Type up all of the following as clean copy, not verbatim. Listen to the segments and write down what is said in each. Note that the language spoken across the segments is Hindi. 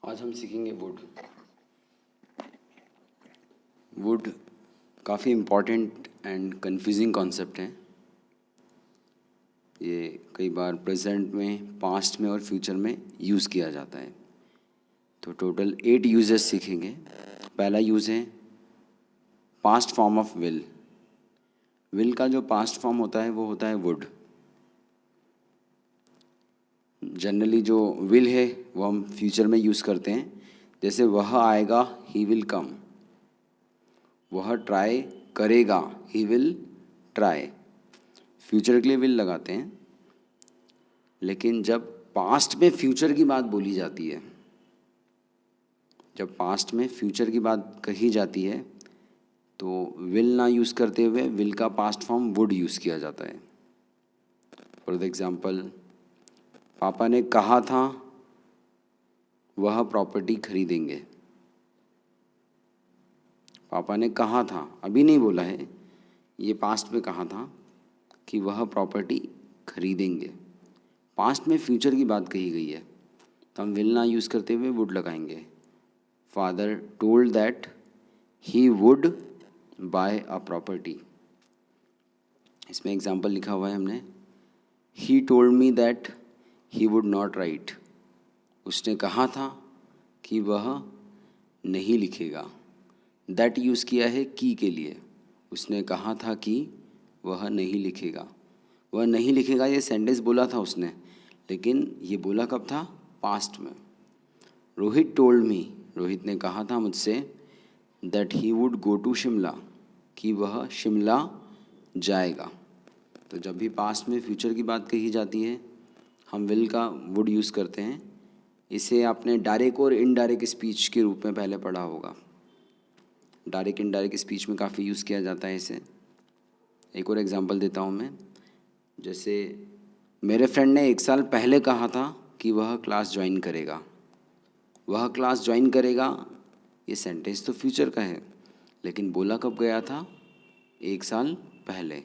आज हम सीखेंगे वुड। वुड काफ़ी इम्पॉर्टेंट एंड कंफ्यूजिंग कॉन्सेप्ट है। ये कई बार प्रेजेंट में, पास्ट में और फ्यूचर में यूज़ किया जाता है। तो टोटल 8 यूजेस सीखेंगे। पहला यूज़ है past form of will. Will का जो पास्ट फॉर्म होता है वो होता है वुड। जनरली जो विल है वो हम फ्यूचर में यूज़ करते हैं, जैसे वह आएगा, ही विल कम। वह ट्राई करेगा, ही विल ट्राई। फ्यूचर के लिए विल लगाते हैं। लेकिन जब पास्ट में फ्यूचर की बात बोली जाती है, जब पास्ट में फ्यूचर की बात कही जाती है, तो विल ना यूज़ करते हुए विल का पास्ट फॉर्म वुड यूज़ किया जाता है। फॉर एग्जाम्पल, पापा ने कहा था वह प्रॉपर्टी खरीदेंगे। पापा ने कहा था, अभी नहीं बोला है, ये पास्ट में कहा था कि वह प्रॉपर्टी खरीदेंगे। पास्ट में फ्यूचर की बात कही गई है, तो हम विल ना यूज़ करते हुए वुड लगाएंगे। Father told that he would buy a property. इसमें एग्जाम्पल लिखा हुआ है हमने, he told me that he would not right. उसने कहा था कि वह नहीं लिखेगा। दैट यूज़ किया है की के लिए। उसने कहा था कि वह नहीं लिखेगा। वह नहीं लिखेगा ये सेंटेंस बोला था उसने, लेकिन ये बोला कब था? पास्ट में। रोहित टोल्ड मी, रोहित ने कहा था मुझसे, that he would go to Shimla, कि वह शिमला जाएगा। तो जब भी पास्ट में फ्यूचर की बात कही जाती है, हम विल का वुड यूज़ करते हैं। इसे आपने डायरेक्ट और इनडायरेक्ट स्पीच के रूप में पहले पढ़ा होगा। डायरेक्ट इनडायरेक्ट स्पीच में काफ़ी यूज़ किया जाता है इसे। एक और एग्जांपल देता हूँ मैं। जैसे मेरे फ्रेंड ने 1 साल पहले कहा था कि वह क्लास ज्वाइन करेगा। वह क्लास ज्वाइन करेगा, ये सेंटेंस तो फ्यूचर का है, लेकिन बोला कब गया था? 1 साल पहले।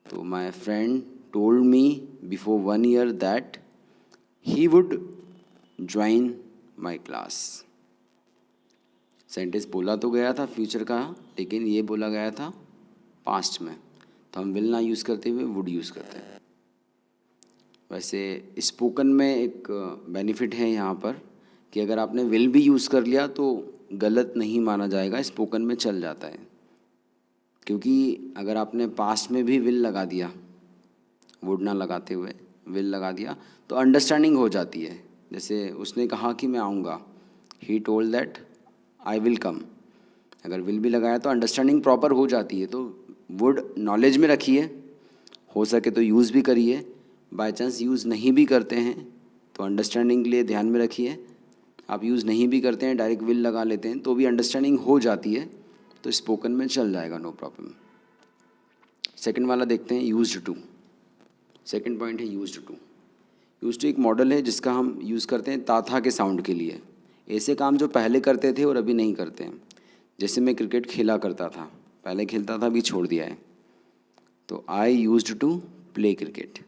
तो my friend told me before 1 year that he would join my class. Sentence बोला तो गया था फ्यूचर का, लेकिन ये बोला गया था पास्ट में, तो हम विल ना यूज़ करते हुए वुड यूज़ करते हैं। वैसे स्पोकन में एक बेनिफिट है यहाँ पर कि अगर आपने विल भी यूज़ कर लिया तो गलत नहीं माना जाएगा, स्पोकन में चल जाता है। क्योंकि अगर आपने पास्ट में भी विल लगा दिया, वुड ना लगाते हुए विल लगा दिया, तो अंडरस्टैंडिंग हो जाती है। जैसे उसने कहा कि मैं आऊँगा, he told that I will come. अगर विल भी लगाया तो अंडरस्टैंडिंग प्रॉपर हो जाती है। तो वुड नॉलेज में रखिए, हो सके तो यूज़ भी करिए। बाय चांस यूज़ नहीं भी करते हैं तो अंडरस्टैंडिंग के लिए ध्यान में रखिए। आप यूज़ नहीं भी करते हैं, डायरेक्ट विल लगा लेते हैं, तो भी अंडरस्टैंडिंग हो जाती है, तो स्पोकन में चल जाएगा, नो प्रॉब्लम। सेकंड वाला देखते हैं, यूज्ड टू। सेकंड पॉइंट है यूज्ड टू। यूज्ड टू एक मॉडल है जिसका हम यूज़ करते हैं ताथा के साउंड के लिए। ऐसे काम जो पहले करते थे और अभी नहीं करते हैं। जैसे मैं क्रिकेट खेला करता था, पहले खेलता था, अभी छोड़ दिया है। तो I used to play cricket.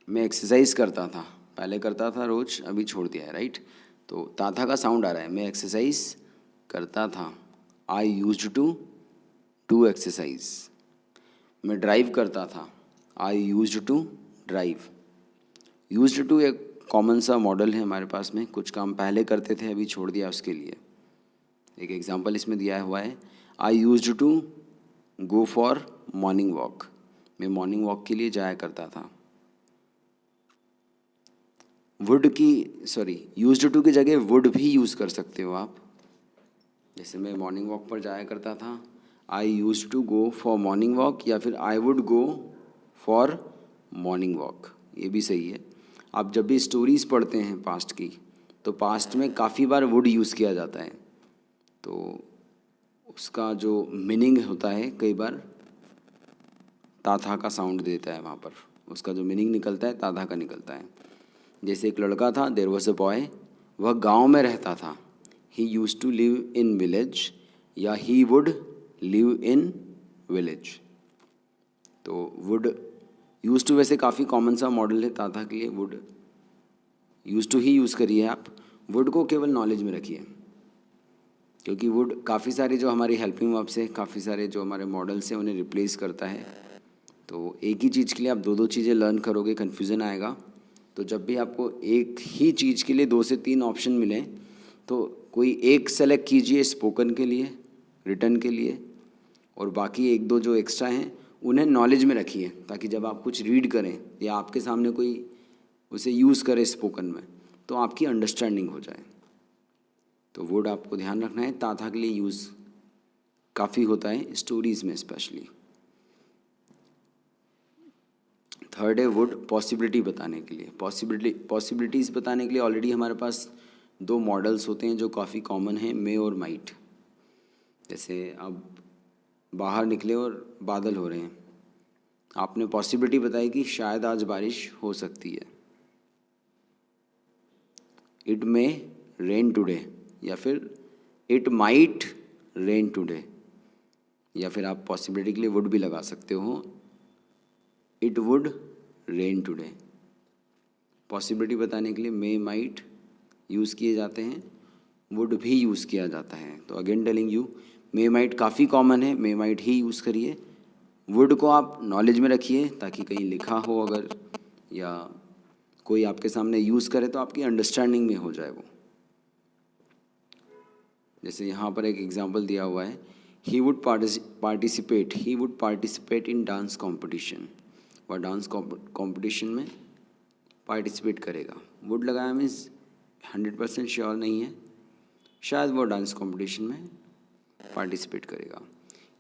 मैं एक्सरसाइज करता था, पहले करता था रोज, अभी छोड़ दिया है, राइट। तो ताथा का साउंड आ रहा है, मैं एक्सरसाइज करता था। I used to do exercise. मैं ड्राइव करता था, I used to drive. Used to एक कॉमन सा मॉडल है हमारे पास में, कुछ काम पहले करते थे अभी छोड़ दिया उसके लिए। एक एग्जांपल इसमें दिया हुआ है, I used to go for morning walk. मैं मॉर्निंग वॉक के लिए जाया करता था। यूज्ड टू की जगह वुड भी यूज़ कर सकते हो आप। जैसे मैं मॉर्निंग वॉक पर जाया करता था, I used to go for morning walk, या फिर I would go for morning walk, ये भी सही है। आप जब भी स्टोरीज़ पढ़ते हैं पास्ट की, तो पास्ट में काफ़ी बार वुड यूज़ किया जाता है, तो उसका जो मीनिंग होता है कई बार ताथा का साउंड देता है, वहाँ पर उसका जो मीनिंग निकलता है ताथा का निकलता है। जैसे एक लड़का था, देयर वाज अ बॉय, वह गांव में रहता था। He used to live in village, या he would live in village. तो वुड यूज्ड टू वैसे काफ़ी कॉमन सा मॉडल है ताथा के लिए, would use to he use करिए आप। वुड को केवल नॉलेज में रखिए, क्योंकि वुड काफ़ी सारे जो हमारी हेल्पिंग वर्ब्स है, काफ़ी सारे जो हमारे मॉडल्स हैं उन्हें रिप्लेस करता है। तो एक ही चीज़ के लिए आप दो दो चीज़ें लर्न करोगे, कन्फ्यूज़न आएगा। तो जब भी आपको एक ही चीज़ के लिए 2 से 3 ऑप्शन मिलें तो कोई एक सेलेक्ट कीजिए स्पोकन के लिए, रिटन के लिए, और बाकी एक दो जो एक्स्ट्रा हैं उन्हें नॉलेज में रखिए, ताकि जब आप कुछ रीड करें या आपके सामने कोई उसे यूज़ करे स्पोकन में तो आपकी अंडरस्टैंडिंग हो जाए। तो वुड आपको ध्यान रखना है, ताथा के लिए यूज़ काफ़ी होता है, स्टोरीज़ में स्पेशली। थर्ड है वुड पॉसिबिलिटी बताने के लिए। पॉसिबिलिटीज़ बताने के लिए ऑलरेडी हमारे पास 2 मॉडल्स होते हैं जो काफ़ी कॉमन हैं, मे और माइट। जैसे अब बाहर निकले और बादल हो रहे हैं, आपने पॉसिबिलिटी बताई कि शायद आज बारिश हो सकती है, इट मे रेन टुडे, या फिर इट माइट रेन टुडे, या फिर आप पॉसिबिलिटी के लिए वुड भी लगा सकते हो, it would rain today. Possibility बताने के लिए मे माइट यूज़ किए जाते हैं, वुड भी यूज़ किया जाता है। तो again telling you, may might काफ़ी कॉमन है, मे माइट ही यूज़ करिए। वुड को आप नॉलेज में रखिए, ताकि कहीं लिखा हो अगर या कोई आपके सामने यूज़ करे तो आपकी अंडरस्टैंडिंग में हो जाए वो। जैसे यहाँ पर एक एग्जांपल दिया हुआ है, he would participate in dance competition. वह डांस कॉम्पिटिशन में पार्टिसिपेट करेगा। वुड लगाया मीन्स 100% श्योर नहीं है, शायद वो डांस कॉम्पिटिशन में पार्टिसिपेट करेगा।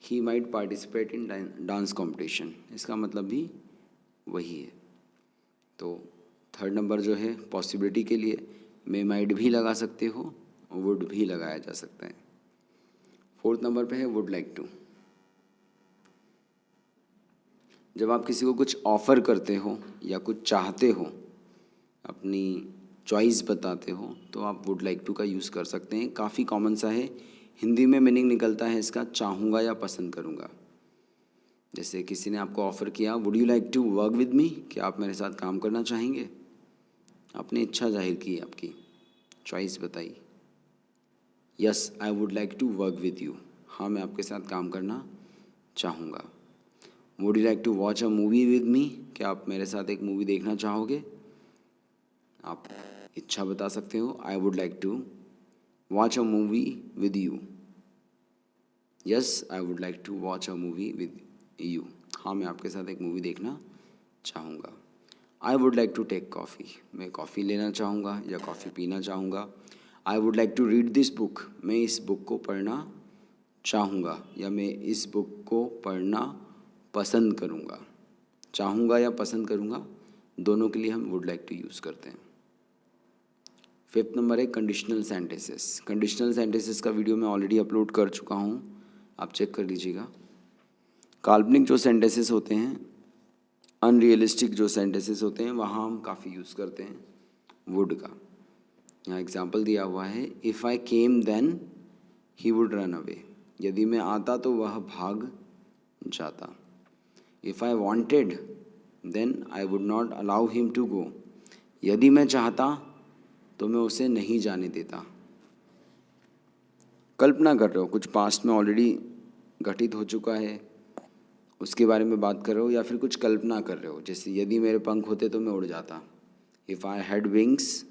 He might participate in dance competition, इसका मतलब भी वही है। तो थर्ड नंबर जो है पॉसिबिलिटी के लिए मे माइट भी लगा सकते हो, वुड भी लगाया जा सकता है। फोर्थ नंबर पे है वुड लाइक टू। जब आप किसी को कुछ ऑफ़र करते हो या कुछ चाहते हो, अपनी चॉइस बताते हो, तो आप वुड लाइक टू का यूज़ कर सकते हैं। काफ़ी कॉमन सा है, हिंदी में मीनिंग निकलता है इसका चाहूँगा या पसंद करूँगा। जैसे किसी ने आपको ऑफ़र किया, would you like to work with me, कि आप मेरे साथ काम करना चाहेंगे। आपने इच्छा जाहिर की, आपकी चॉइस बताई। Yes I would like to work with you, हाँ मैं आपके साथ काम करना चाहूँगा। Would you like to watch a movie with me, क्या आप मेरे साथ एक मूवी देखना चाहोगे। आप इच्छा बता सकते हो, I would like to watch a movie with you. Yes I would like to watch a movie with you, हाँ मैं आपके साथ एक मूवी देखना चाहूँगा। I would like to take coffee, मैं कॉफ़ी लेना चाहूँगा या कॉफ़ी पीना चाहूँगा। I would like to read this book, मैं इस बुक को पढ़ना चाहूँगा या मैं इस बुक को पढ़ना पसंद करूँगा। चाहूँगा या पसंद करूँगा, दोनों के लिए हम वुड लाइक टू यूज़ करते हैं। फिफ्थ नंबर है कंडीशनल सेंटेंसेस। कंडीशनल सेंटेंसेस का वीडियो मैं ऑलरेडी अपलोड कर चुका हूँ, आप चेक कर लीजिएगा। काल्पनिक जो सेंटेंसेस होते हैं, अनरियलिस्टिक जो सेंटेंसेस होते हैं, वहाँ हम काफ़ी यूज़ करते हैं वुड का। यहाँ एग्जाम्पल दिया हुआ है, if I came then he would run away, यदि मैं आता तो वह भाग जाता। If I wanted then I would not allow him to go, यदि मैं चाहता तो मैं उसे नहीं जाने देता। कल्पना कर रहे हो, कुछ पास्ट में ऑलरेडी घटित हो चुका है, उसके बारे में बात कर रहे हो, या फिर कुछ कल्पना कर रहे हो, जैसे यदि मेरे पंख होते तो मैं उड़ जाता। If I had wings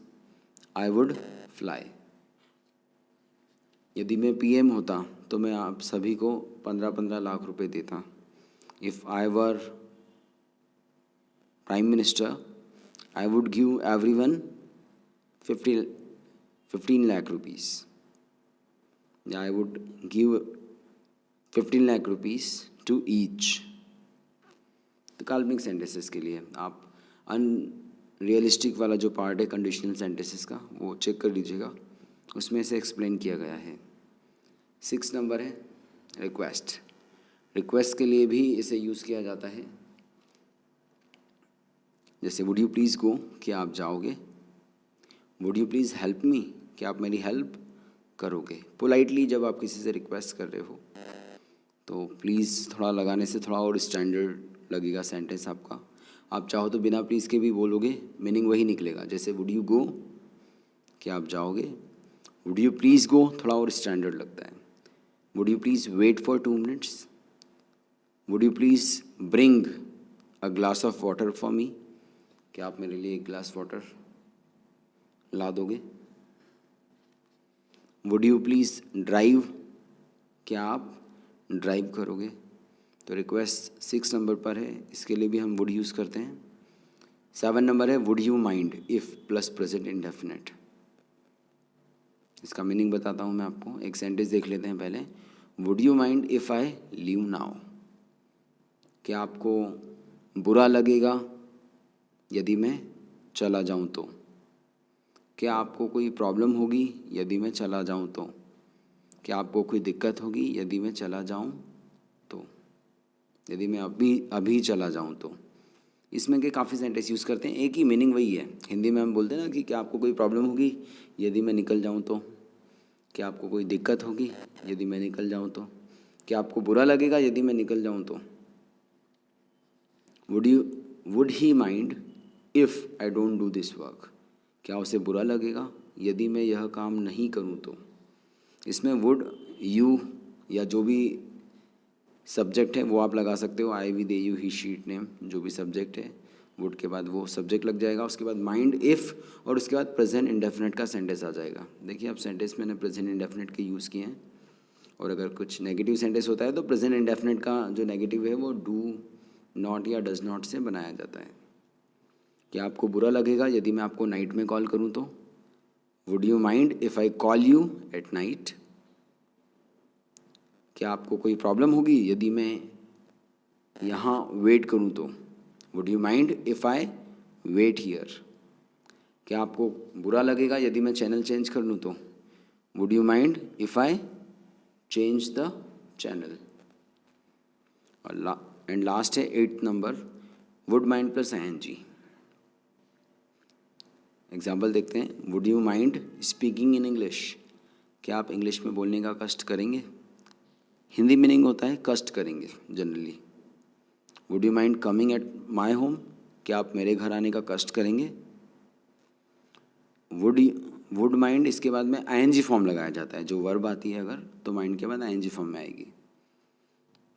I would fly. यदि मैं पीएम होता तो मैं आप सभी को 15-15 लाख रुपए देता। If I were prime minister I would give everyone 15 lakh rupees, या I would give 15 lakh rupees to each. तो काल्पनिक सेंटेंसेस के लिए आप अनरियलिस्टिक वाला जो पार्ट है कंडीशनल सेंटेंसेस का, वो चेक कर लीजिएगा, उसमें से एक्सप्लेन किया गया है। 6 नंबर है रिक्वेस्ट। रिक्वेस्ट के लिए भी इसे यूज़ किया जाता है। जैसे वुड यू प्लीज़ गो, क्या आप जाओगे। Would you please help me, क्या आप मेरी हेल्प करोगे। पोलाइटली जब आप किसी से रिक्वेस्ट कर रहे हो तो प्लीज़ थोड़ा लगाने से थोड़ा और स्टैंडर्ड लगेगा सेंटेंस आपका। आप चाहो तो बिना प्लीज़ के भी बोलोगे, मीनिंग वही निकलेगा। जैसे वुड यू गो, क्या आप जाओगे? वुड यू प्लीज़ गो थोड़ा और स्टैंडर्ड लगता है। Would you please wait for 2 minutes? Would you please bring a glass of water for me? क्या आप मेरे लिए एक ग्लास वाटर ला दोगे? Would you please drive? क्या आप ड्राइव करोगे? तो रिक्वेस्ट 6 नंबर पर है, इसके लिए भी हम वुड यूज़ करते हैं। 7 नंबर है would you mind if plus present indefinite. इसका मीनिंग बताता हूँ मैं आपको, एक सेंटेंस देख लेते हैं पहले। Would you mind if I leave now? क्या आपको बुरा लगेगा यदि मैं चला जाऊँ तो? क्या आपको कोई प्रॉब्लम होगी यदि मैं चला जाऊँ तो? क्या आपको कोई दिक्कत होगी यदि मैं चला जाऊँ तो? यदि मैं अभी चला जाऊँ तो? इसमें के काफ़ी सेंटेंस यूज़ करते हैं, एक ही मीनिंग वही है। हिंदी में हम बोलते हैं ना कि क्या आपको कोई प्रॉब्लम होगी यदि मैं निकल जाऊँ तो? क्या आपको कोई दिक्कत होगी यदि मैं निकल जाऊँ तो? क्या आपको बुरा लगेगा यदि मैं निकल जाऊँ तो? Would he mind if I don't do this work? क्या उसे बुरा लगेगा यदि मैं यह काम नहीं करूँ तो? इसमें वुड, यू या जो भी सब्जेक्ट है वो आप लगा सकते हो, I, we, they, you, he, she, it, name, जो भी सब्जेक्ट है वुड के बाद वो सब्जेक्ट लग जाएगा। उसके बाद माइंड, इफ़, और उसके बाद प्रेजेंट इंडेफिनिट का सेंटेंस आ जाएगा। देखिए अब सेंटेंस मैंने प्रेजेंट इंडेफिनिट के यूज़ किए हैं, और अगर कुछ नेगेटिव सेंटेंस होता है तो प्रेजेंट इंडेफिनिट का जो नेगेटिव है वो डू नॉट या डज नॉट से बनाया जाता है। क्या आपको बुरा लगेगा यदि मैं आपको नाइट में कॉल करूँ तो? Would you mind if I call you at night? क्या आपको कोई प्रॉब्लम होगी यदि मैं यहाँ वेट करूँ तो? Would you mind if I wait here? क्या आपको बुरा लगेगा यदि मैं चैनल चेंज कर लूँ तो? Would you mind if I change the channel? और एंड लास्ट है 8th number, would mind plus ING। Example देखते हैं। Would you mind speaking in English? क्या आप इंग्लिश में बोलने का कष्ट करेंगे? हिंदी मीनिंग होता है कष्ट करेंगे generally. Would you mind coming at my home? क्या आप मेरे घर आने का कष्ट करेंगे? वुड माइंड, इसके बाद में ING फॉर्म लगाया जाता है, जो वर्ब आती है अगर तो माइंड के बाद ING फॉर्म में आएगी।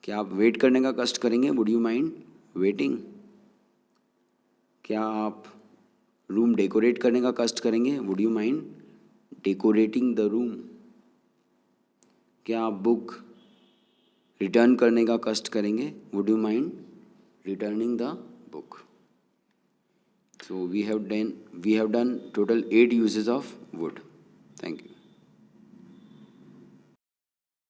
क्या आप वेट करने का कष्ट करेंगे? Would you mind waiting? क्या आप रूम डेकोरेट करने का कष्ट करेंगे? Would you mind decorating the room? क्या आप बुक रिटर्न करने का कष्ट करेंगे? Would you mind returning the book? So we have done total 8 uses of would. Thank you.